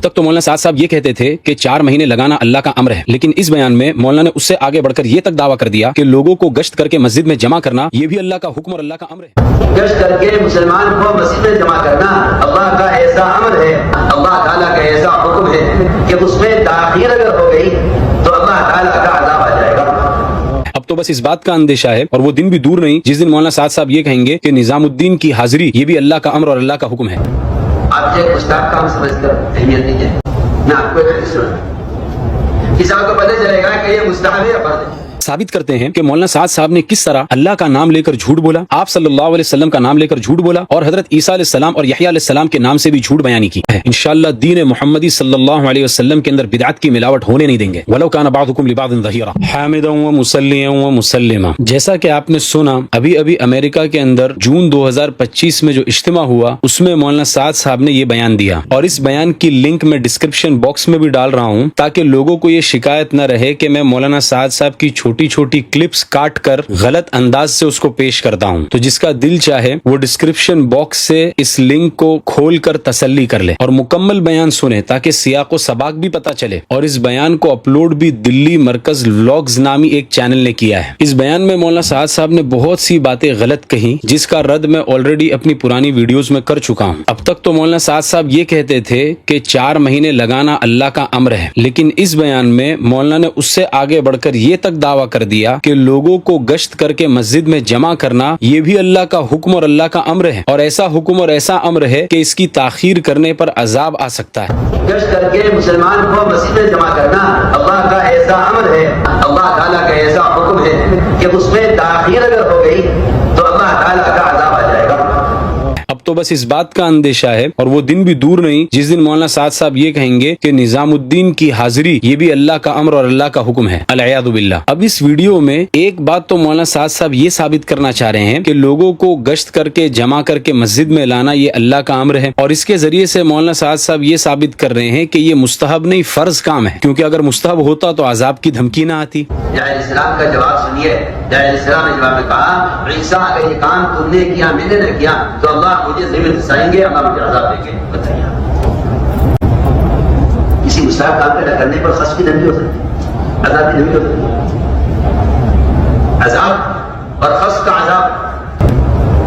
تک تو مولانا سعد صاحب یہ کہتے تھے کہ 4 مہینے لگانا اللہ کا امر ہے، لیکن اس بیان میں مولانا نے اس سے آگے بڑھ کر یہ تک دعویٰ کر دیا کہ لوگوں کو گشت کر کے مسجد میں جمع کرنا یہ بھی اللہ کا حکم اور اللہ کا امر ہے۔ گشت کر کے مسلمان کو مسجد میں جمع کرنا اللہ کا ایسا امر ہے، اللہ تعالیٰ کا ایسا حکم ہے کہ اس میں تاخیر اگر ہو گئی تو اللہ تعالیٰ کا عذاب آ جائے گا۔ اب تو بس اس بات کا اندیشہ ہے اور وہ دن بھی دور نہیں جس دن مولانا سعد صاحب یہ کہیں گے کہ نظام الدین کی حاضری یہ بھی اللہ کا امر اور اللہ کا حکم ہے۔ آپ ایک استاد کام سمجھ کر اہمیت دیجیے۔ میں آپ کو ایک حدیث سناتا، کسی آپ کو پتہ چلے گا کہ یہ مستحب ہے یا فرض ہے۔ ثابت کرتے ہیں کہ مولانا سعد صاحب نے کس طرح اللہ کا نام لے کر جھوٹ بولا، آپ صلی اللہ علیہ وسلم کا نام لے کر جھوٹ بولا اور حضرت عیسیٰ علیہ السلام اور یحییٰ علیہ السلام کے نام سے بھی جھوٹ بیانی کی ہے۔ انشاءاللہ دین محمدی صلی اللہ علیہ وسلم کے اندر بدعت کی ملاوٹ ہونے نہیں دیں گے۔ وَلَوْ كَانَ بَعْضُكُمْ لِبَعْضٍ ظَهِيرًا حَامِدًا وَمُصَلِّيًا وَمُسَلِّمًا۔ جیسا کہ آپ نے سنا ابھی امریکہ کے اندر جون 2025 میں جو اجتماع ہوا اس میں مولانا سعد صاحب نے یہ بیان دیا، اور اس بیان کی لنک میں ڈسکرپشن باکس میں بھی ڈال رہا ہوں تاکہ لوگوں کو یہ شکایت نہ رہے کہ میں مولانا سعد صاحب کی چھوٹی چھوٹی کلپس کاٹ کر غلط انداز سے اس کو پیش کرتا ہوں۔ تو جس کا دل چاہے وہ ڈسکرپشن باکس سے اس لنک کو کھول کر تسلی کر لے اور مکمل بیان سنے تاکہ سیاق و سباق بھی پتہ چلے۔ اور اس بیان کو اپلوڈ بھی دلی مرکز ولاگز نامی ایک چینل نے کیا ہے۔ اس بیان میں مولانا سعد صاحب نے بہت سی باتیں غلط کہیں جس کا رد میں آلریڈی اپنی پرانی ویڈیوز میں کر چکا ہوں۔ اب تک تو مولانا سعد صاحب یہ کہتے تھے کہ 4 مہینے لگانا اللہ کا امر ہے، لیکن اس بیان میں مولانا نے اس سے آگے بڑھ کر یہ تک دعویٰ کر دیا کہ لوگوں کو گشت کر کے مسجد میں جمع کرنا یہ بھی اللہ کا حکم اور اللہ کا امر ہے، اور ایسا حکم اور ایسا امر ہے کہ اس کی تاخیر کرنے پر عذاب آ سکتا ہے۔ گشت کر کے مسلمان کو مسجد میں جمع کرنا اللہ کا ایسا امر ہے، اللہ تعالیٰ کا ایسا حکم ہے کہ اس میں تاخیر اگر ہو گئی تو اللہ تعالیٰ کا عذاب آ جائے گا۔ اب تو بس اس بات کا اندیشہ ہے اور وہ دن بھی دور نہیں جس دن مولانا سعد صاحب یہ کہیں گے کہ نظام الدین کی حاضری یہ بھی اللہ کا امر اور اللہ کا حکم ہے، العیاذ باللہ۔ اب اس ویڈیو میں ایک بات تو مولانا سعد صاحب یہ ثابت کرنا چاہ رہے ہیں کہ لوگوں کو گشت کر کے جمع کر کے مسجد میں لانا یہ اللہ کا امر ہے، اور اس کے ذریعے سے مولانا سعد صاحب یہ ثابت کر رہے ہیں کہ یہ مستحب نہیں فرض کام ہے، کیونکہ اگر مستحب ہوتا تو عذاب کی دھمکی نہ آتی۔ علیہ السلام کا جواب سنیے۔ علیہ السلام نے جواب میں کہا، عیسیٰ اگر یہ کام تم نے کیا میں نے نہ کیا تو اللہ مجھے ذمہ دسائیں گے، اللہ مجھے عذاب دیں گے۔ بتائیے کسی مستحب کام نہ کرنے پر خصم کی دھمکی ہو سکتی ہے، عذاب کی دھمکی ہو سکتی ہے۔ عذاب اور خصم کا عذاب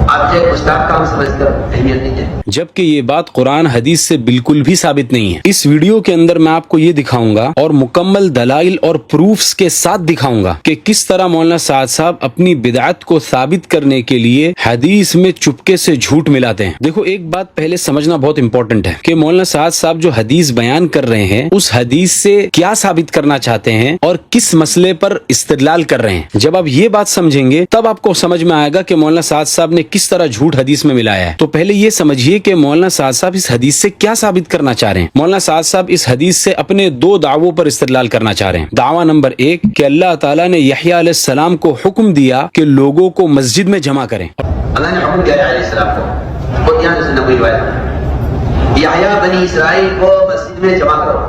آپ ایک مستحب کام سمجھ کر اہمیت دیجیے، جبکہ یہ بات قرآن حدیث سے بالکل بھی ثابت نہیں ہے۔ اس ویڈیو کے اندر میں آپ کو یہ دکھاؤں گا اور مکمل دلائل اور پروفز کے ساتھ دکھاؤں گا کہ کس طرح مولانا سعد صاحب اپنی بدعت کو ثابت کرنے کے لیے حدیث میں چپکے سے جھوٹ ملاتے ہیں۔ دیکھو ایک بات پہلے سمجھنا بہت امپورٹنٹ ہے کہ مولانا سعد صاحب جو حدیث بیان کر رہے ہیں اس حدیث سے کیا ثابت کرنا چاہتے ہیں اور کس مسئلے پر استدلال کر رہے ہیں۔ جب آپ یہ بات سمجھیں گے تب آپ کو سمجھ میں آئے گا کہ مولانا سعد صاحب نے کس طرح جھوٹ حدیث میں ملایا ہے۔ تو پہلے یہ سمجھیے کہ مولانا سعد صاحب اس حدیث سے کیا ثابت کرنا چاہ رہے ہیں۔ مولانا سعد صاحب اس حدیث سے اپنے 2 دعووں پر استدلال کرنا چاہ رہے ہیں۔ دعویٰ نمبر 1 کہ اللہ تعالیٰ نے یحییٰ علیہ السلام کو حکم دیا کہ لوگوں کو مسجد میں جمع کریں۔ اللہ نے حکم دیا علیہ السلام کو، خود یہاں سے نبوی روایت ہے، یحییٰ بنی اسرائیل کو مسجد میں جمع کرو،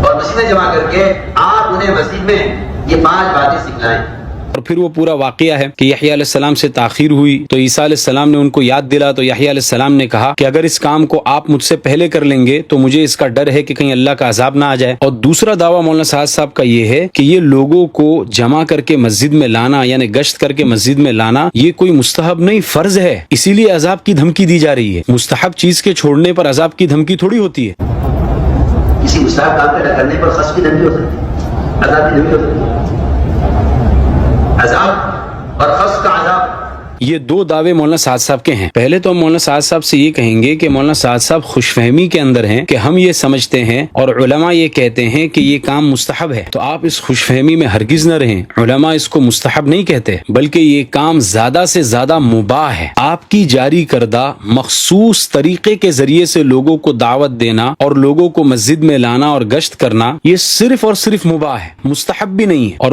اور مسجد میں جمع کر کے آپ انہیں مسجد میں یہ 5 باتیں سکھلائیں۔ اور پھر وہ پورا واقعہ ہے کہ یحییٰ علیہ السلام سے تاخیر ہوئی تو عیسیٰ علیہ السلام نے ان کو یاد دلا تو یحییٰ علیہ السلام نے کہا کہ اگر اس کام کو آپ مجھ سے پہلے کر لیں گے تو مجھے اس کا ڈر ہے کہ کہیں اللہ کا عذاب نہ آ جائے۔ اور دوسرا دعویٰ مولانا سعد صاحب کا یہ ہے کہ یہ لوگوں کو جمع کر کے مسجد میں لانا یعنی گشت کر کے مسجد میں لانا یہ کوئی مستحب نہیں فرض ہے، اسی لیے عذاب کی دھمکی دی جا رہی ہے۔ مستحب چیز کے چھوڑنے پر عذاب کی دھمکی تھوڑی ہوتی ہے۔ کسی مستحب کام نہ کرنے پر خصم کی دھمکی ہو سکتی ہے، عذاب کی دھمکی ہو سکتی ہے۔ عذاب اور خصم کا عذاب یہ 2 دعوے مولانا سعد صاحب کے ہیں۔ پہلے تو ہم مولانا سعد صاحب سے یہ کہیں گے کہ مولانا سعد صاحب خوش فہمی کے اندر ہیں کہ ہم یہ سمجھتے ہیں اور علماء یہ کہتے ہیں کہ یہ کام مستحب ہے، تو آپ اس خوش فہمی میں ہرگز نہ رہیں۔ علماء اس کو مستحب نہیں کہتے بلکہ یہ کام زیادہ سے زیادہ مباح ہے۔ آپ کی جاری کردہ مخصوص طریقے کے ذریعے سے لوگوں کو دعوت دینا اور لوگوں کو مسجد میں لانا اور گشت کرنا یہ صرف اور صرف مباح ہے، مستحب بھی نہیں ہے۔ اور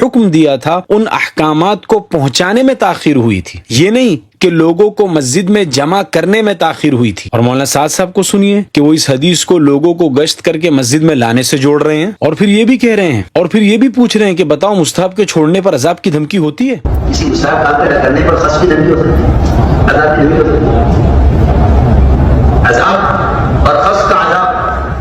حکم دیا تھا ان احکامات کو پہنچانے میں تاخیر ہوئی تھی، یہ نہیں کہ لوگوں کو مسجد میں جمع کرنے میں تاخیر ہوئی تھی۔ اور مولانا سعد صاحب کو سنیے کہ وہ اس حدیث کو لوگوں کو گشت کر کے مسجد میں لانے سے جوڑ رہے ہیں، اور پھر یہ بھی کہہ رہے ہیں اور پھر یہ بھی پوچھ رہے ہیں کہ بتاؤ مستحب کے چھوڑنے پر عذاب کی دھمکی ہوتی ہے؟ کسی مستحب کام کا کرنے پر خصم کی دھمکی ہو سکتی ہے، عذاب کی دھمکی ہو سکتی ہے۔ عذاب اور خصم کا عذاب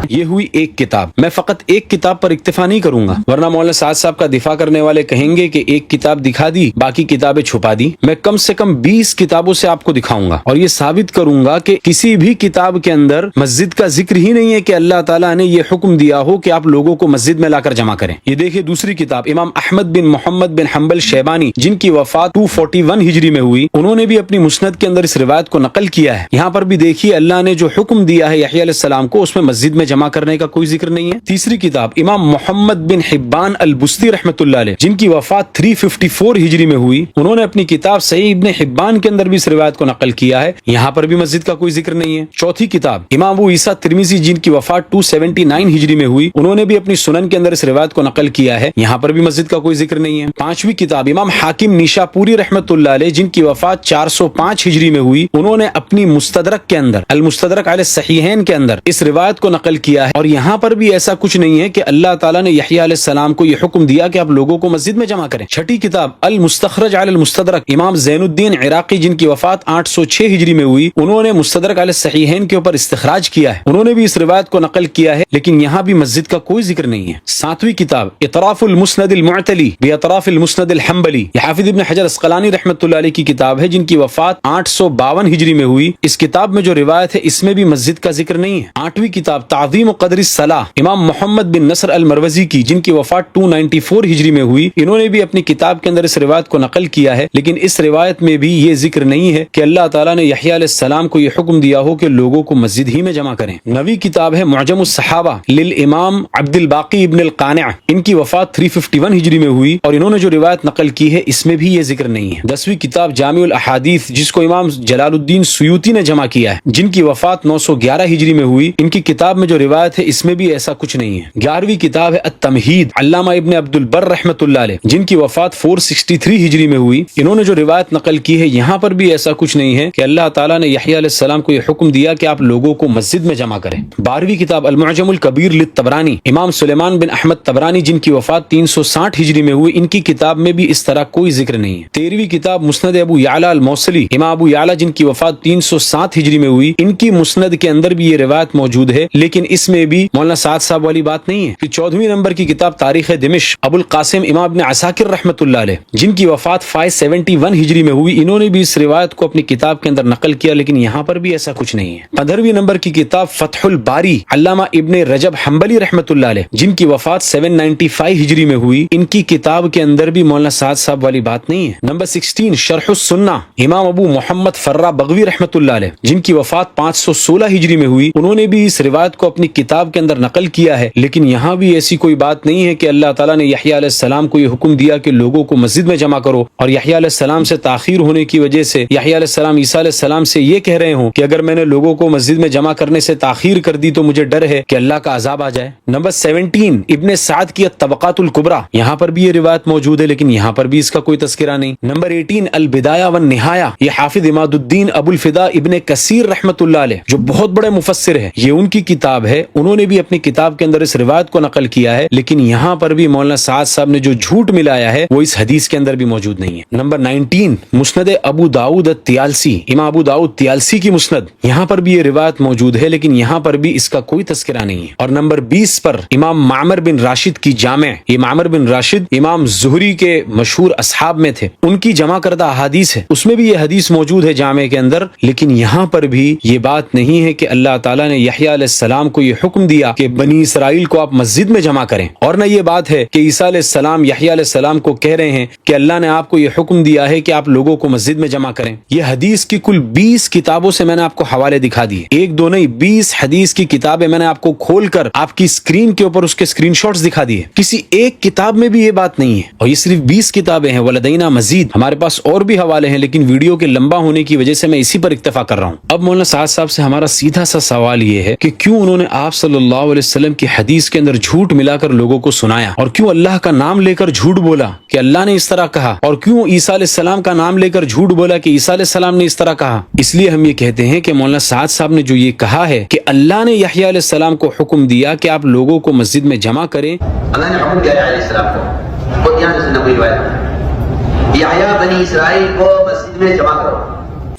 یہ ہوئی ایک کتاب۔ میں فقط ایک کتاب پر اکتفا نہیں کروں گا، ورنہ مولانا سعد صاحب کا دفاع کرنے والے کہیں گے کہ ایک کتاب دکھا دی باقی کتابیں چھپا دی۔ میں کم سے کم 20 کتابوں سے آپ کو دکھاؤں گا اور یہ ثابت کروں گا کہ کسی بھی کتاب کے اندر مسجد کا ذکر ہی نہیں ہے کہ اللہ تعالیٰ نے یہ حکم دیا ہو کہ آپ لوگوں کو مسجد میں لا کر جمع کریں۔ یہ دیکھیں دوسری کتاب، امام احمد بن محمد بن حنبل شیبانی جن کی وفات 241 ہجری میں ہوئی، انہوں نے بھی اپنی مسند کے اندر اس روایت کو نقل کیا ہے۔ یہاں پر بھی دیکھیے اللہ نے جو حکم دیا ہے یحییٰ علیہ السلام کو، اس میں مسجد میں جمع کرنے کا کوئی ذکر نہیں ہے۔ تیسری کتاب امام محمد بن حبان البستی رحمۃ اللہ علیہ جن کی وفات 354 ہجری میں ہوئی، انہوں نے اپنی کتاب صحیح ابن حبان کے اندر بھی اس روایت کو نقل کیا ہے، یہاں پر بھی مسجد کا کوئی ذکر نہیں ہے۔ چوتھی کتاب امام ابو عیسیٰ ترمذی جن کی وفات 279 ہجری میں ہوئی، انہوں نے بھی اپنی سنن کے اندر اس روایت کو نقل کیا ہے، یہاں پر بھی مسجد کا کوئی ذکر نہیں ہے۔ پانچویں کتاب امام حاکم نیشاپوری رحمۃ اللہ علیہ جن کی وفات 405 ہجری میں ہوئی، انہوں نے اپنی مستدرک کے اندر المستدرک علی الصحیحین کے اندر اس روایت کو نقل کیا ہے، اور یہاں پر بھی ایسا کچھ نہیں ہے کہ اللہ تعالیٰ نے یحییٰ علیہ السلام کو یہ حکم دیا کہ آپ لوگوں کو مسجد میں جمع کریں۔ چھٹی کتاب المستخرج علی المستدرک امام زین الدین عراقی جن کی وفات 806 ہجری میں ہوئی، انہوں نے مستدرک علی الصحیحین کے اوپر استخراج کیا ہے، انہوں نے بھی اس روایت کو نقل کیا ہے، لیکن یہاں بھی مسجد کا کوئی ذکر نہیں ہے۔ ساتویں کتاب اطراف المسند المعتلی باطراف المسند الحنبلی، یہ حافظ ابن حجر اسقلانی رحمۃ اللہ علیہ کی کتاب ہے جن کی وفات 852 ہجری میں ہوئی، اس کتاب میں جو روایت ہے اس میں بھی مسجد کا ذکر نہیں ہے۔ آٹھویں کتاب تعظیم و قدر الصلاۃ امام محمد بن نصر المروزی کی جن کی وفات 294 ہجری میں ہوئی، انہوں نے بھی اپنی کتاب کے اندر اس روایت کو نقل کیا ہے، لیکن اس روایت میں بھی یہ ذکر نہیں ہے کہ اللہ تعالیٰ نے یحییٰ علیہ السلام کو یہ حکم دیا ہو کہ لوگوں کو مسجد ہی میں جمع کریں۔ نویں کتاب ہے معجم الصحابہ للامام عبد الباقی ابن القانع، ان کی وفات 351 ہجری میں ہوئی، اور انہوں نے جو روایت نقل کی ہے اس میں بھی یہ ذکر نہیں ہے۔ 10ویں کتاب جامع الاحادیث جس کو امام جلال الدین سیوطی نے جمع کیا ہے، جن کی وفات 911 ہجری میں ہوئی، ان کی کتاب میں جو روایت ہے اس میں بھی ایسا کچھ نہیں ہے۔ 11ویں کتاب ہے التمہید علامہ ابن عبد البر رحمۃ اللہ علیہ جن کی وفات 463 ہجری میں ہوئی، انہوں نے جو روایت نقل کی ہے یہاں پر بھی ایسا کچھ نہیں ہے کہ اللہ تعالیٰ نے یحییٰ علیہ السلام کو یہ حکم دیا کہ آپ لوگوں کو مسجد میں جمع کریں۔ 12ویں کتاب المعجم الکبیر للطبرانی امام سلیمان بن احمد طبرانی جن کی وفات 360 ہجری میں ہوئی، ان کی کتاب میں بھی اس طرح کوئی ذکر نہیں ہے۔ 13ویں کتاب مسند ابو یعلا الموصلی امام ابو یعلا جن کی وفات 307 ہجری میں ہوئی، ان کی مسند کے اندر بھی یہ روایت موجود ہے، لیکن اس میں بھی مولانا سعد صاحب والی بات نہیں ہے۔ 14ویں نمبر کی کتاب تاریخ دمشق ابو القاسم امام ابن عساکر رحمۃ اللہ علیہ جن کی وفات 571 ہجری میں ہوئی، انہوں نے بھی اس روایت کو اپنی کتاب کے اندر نقل کیا، لیکن یہاں پر بھی ایسا کچھ نہیں ہے۔ 15ویں نمبر کی کتاب فتح الباری علامہ ابن رجب حنبلی رحمۃ اللہ علیہ جن کی وفات 795 ہجری میں ہوئی، ان کی کتاب کے اندر بھی مولانا سعد صاحب والی بات نہیں ہے۔ نمبر 16 شرح السنہ امام ابو محمد فرہ بغوی رحمۃ اللہ علیہ جن کی وفات 516 ہجری میں ہوئی، انہوں نے بھی اس روایت کو اپنی کتاب کے اندر نقل کیا ہے، لیکن یہاں بھی ایسی کوئی بات نہیں ہے کہ اللہ تعالیٰ نے یحییٰ علیہ السلام کو یہ حکم دیا کہ لوگوں کو مسجد میں جمع کرو، اور یحییٰ علیہ السلام سے تاخیر ہونے کی وجہ سے یحییٰ علیہ السلام عیسیٰ علیہ السلام سے یہ کہہ رہے ہوں کہ اگر میں نے لوگوں کو مسجد میں جمع کرنے سے تاخیر کر دی تو مجھے ڈر ہے کہ اللہ کا عذاب آ جائے۔ نمبر 17 ابن سعد کی الطبقات الکبریٰ، یہاں پر بھی یہ روایت موجود ہے لیکن یہاں پر بھی اس کا کوئی تذکرہ نہیں۔ نمبر 18 البدایہ والنہایہ، یہ حافظ عماد الدین ابو الفدا ابن کثیر رحمۃ اللہ علیہ جو بہت بڑے مفسر ہے، یہ ان کی کتاب ہے، انہوں نے بھی اپنی کتاب کے اندر اس روایت کو نقل کیا ہے، لیکن یہاں پر بھی مولانا سعد صاحب نے جو جھوٹ ملایا ہے وہ اس حدیث کے اندر بھی موجود نہیں ہے۔ نمبر 19 مسند ابو داؤد الطیالسی امام ابو داؤد طیالسی کی مسند، یہاں پر بھی یہ روایت موجود ہے لیکن یہاں پر بھی اس کا کوئی تذکرہ نہیں ہے۔ اور نمبر 20 پر امام معمر بن راشد کی جامع، یہ معمر بن راشد امام زہری کے مشہور اصحاب میں تھے، ان کی جمع کردہ احادیث ہے، اس میں بھی یہ حدیث موجود ہے جامع کے اندر، لیکن یہاں پر بھی یہ بات نہیں ہے کہ اللہ تعالیٰ نے یحییٰ علیہ السلام کو یہ حکم دیا کہ بنی اسرائیل کو آپ مسجد میں جمع کریں، اور نہ یہ بات ہے کہ عیسیٰ علیہ السلام یحییٰ علیہ السلام کو کہہ رہے ہیں کہ اللہ نے آپ کو یہ حکم دیا ہے کہ آپ لوگوں کو مسجد میں جمع کریں۔ یہ حدیث کی کل 20 کتابوں سے میں نے آپ کو حوالے دکھا دیے، ایک دو نہیں 20 حدیث کی کتابیں میں نے آپ کو کھول کر آپ کی اسکرین کے اوپر اس کے اسکرین شاٹس دکھا دیے، کسی ایک کتاب میں بھی یہ بات نہیں ہے، اور یہ صرف 20 کتابیں ہیں، ولدینا مزید، ہمارے پاس اور بھی حوالے ہیں لیکن ویڈیو کے لمبا ہونے کی وجہ سے میں اسی پر اکتفا کر رہا ہوں۔ اب مولانا سعد صاحب سے ہمارا سیدھا سا سوال یہ ہے کہ کیوں انہوں نے آپ صلی اللہ علیہ وسلم کی حدیث کے اندر جھوٹ ملا کر لوگوں کو سنایا؟ اور کیوں اللہ کا نام لے کر جھوٹ بولا کہ اللہ نے اس طرح کہا؟ اور کیوں عیسیٰ علیہ السلام کا نام لے کر جھوٹ بولا کہ عیسیٰ علیہ السلام نے اس طرح کہا؟ اس لیے ہم یہ کہتے ہیں کہ مولانا سعد صاحب نے جو یہ کہا ہے کہ اللہ نے یحییٰ علیہ السلام کو حکم دیا کہ آپ لوگوں کو مسجد میں جمع کریں، اللہ نے حکم دیا علیہ السلام کو، خود یہاں سے نبوی روایت ہے، یحییٰ بنی اسرائیل کو مسجد میں جمع کرو۔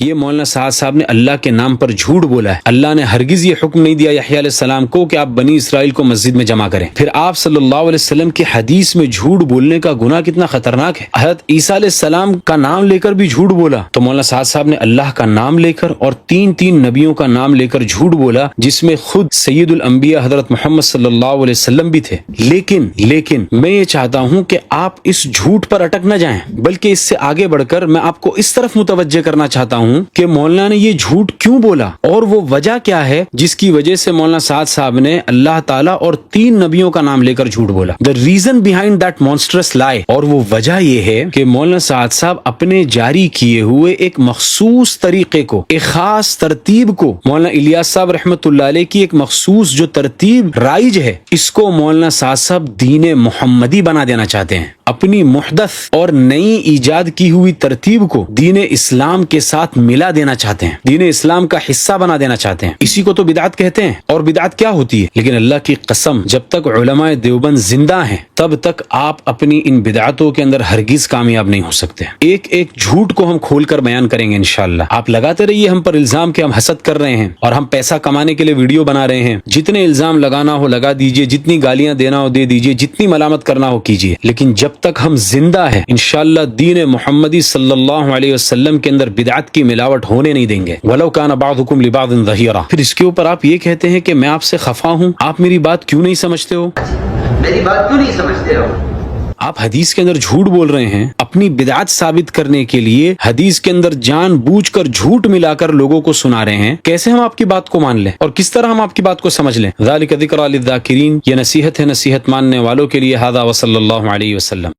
یہ مولانا سعد صاحب نے اللہ کے نام پر جھوٹ بولا ہے۔ اللہ نے ہرگز یہ حکم نہیں دیا یحییٰ علیہ السلام کو کہ آپ بنی اسرائیل کو مسجد میں جمع کریں۔ پھر آپ صلی اللہ علیہ وسلم کی حدیث میں جھوٹ بولنے کا گناہ کتنا خطرناک ہے۔ حضرت عیسیٰ علیہ السلام کا نام لے کر بھی جھوٹ بولا، تو مولانا سعد صاحب نے اللہ کا نام لے کر اور تین نبیوں کا نام لے کر جھوٹ بولا، جس میں خود سید الانبیاء حضرت محمد صلی اللہ علیہ وسلم بھی تھے۔ لیکن میں یہ چاہتا ہوں کہ آپ اس جھوٹ پر اٹک نہ جائیں، بلکہ اس سے آگے بڑھ کر میں آپ کو اس طرف متوجہ کرنا چاہتا ہوں کہ مولانا نے یہ جھوٹ کیوں بولا اور وہ وجہ کیا ہے جس کی وجہ سے مولانا سعد صاحب نے اللہ تعالیٰ اور 3 نبیوں کا نام لے کر جھوٹ بولا۔ The reason behind that monstrous lie، اور وہ وجہ یہ ہے کہ مولانا سعد صاحب اپنے جاری کیے ہوئے ایک مخصوص طریقے کو، ایک خاص ترتیب کو، مولانا الیاس صاحب رحمۃ اللہ علیہ کی ایک مخصوص جو ترتیب رائج ہے، اس کو مولانا سعد صاحب دین محمدی بنا دینا چاہتے ہیں۔ اپنی محدث اور نئی ایجاد کی ہوئی ترتیب کو دین اسلام کے ساتھ ملا دینا چاہتے ہیں، دین اسلام کا حصہ بنا دینا چاہتے ہیں۔ اسی کو تو بدعت کہتے ہیں۔ اور بدعت کیا ہوتی ہے؟ لیکن اللہ کی قسم، جب تک علماء دیوبند زندہ ہیں تب تک آپ اپنی ان بدعتوں کے اندر ہرگز کامیاب نہیں ہو سکتے۔ ایک جھوٹ کو ہم کھول کر بیان کریں گے انشاءاللہ۔ آپ لگاتے رہیے ہم پر الزام کہ ہم حسد کر رہے ہیں اور ہم پیسہ کمانے کے لیے ویڈیو بنا رہے ہیں۔ جتنے الزام لگانا ہو لگا دیجئے، جتنی گالیاں دینا ہو دے دیجئے، جتنی ملامت کرنا ہو کیجئے، لیکن جب تک ہم زندہ ہیں انشاءاللہ دین محمدی صلی اللہ علیہ وسلم کے اندر بدعت کی ملاوٹ ہونے نہیں دیں گے۔ وَلَوْ كَانَ بَعْضُكُمْ لِبَعْضٍ ظَهِيرًا۔ پھر اس کے اوپر آپ یہ کہتے ہیں کہ میں آپ سے خفا ہوں، آپ میری بات کیوں نہیں سمجھتے ہو؟ میری بات کیوں نہیں سمجھتے ہو؟ آپ حدیث کے اندر جھوٹ بول رہے ہیں، اپنی بدعت ثابت کرنے کے لیے حدیث کے اندر جان بوجھ کر جھوٹ ملا کر لوگوں کو سنا رہے ہیں۔ کیسے ہم آپ کی بات کو مان لیں اور کس طرح ہم آپ کی بات کو سمجھ لیں؟ ذالک ذکریٰ للذاکرین، یہ نصیحت ہے نصیحت ماننے والوں کے لیے۔ ھذا وصلی اللہ علیہ وسلم۔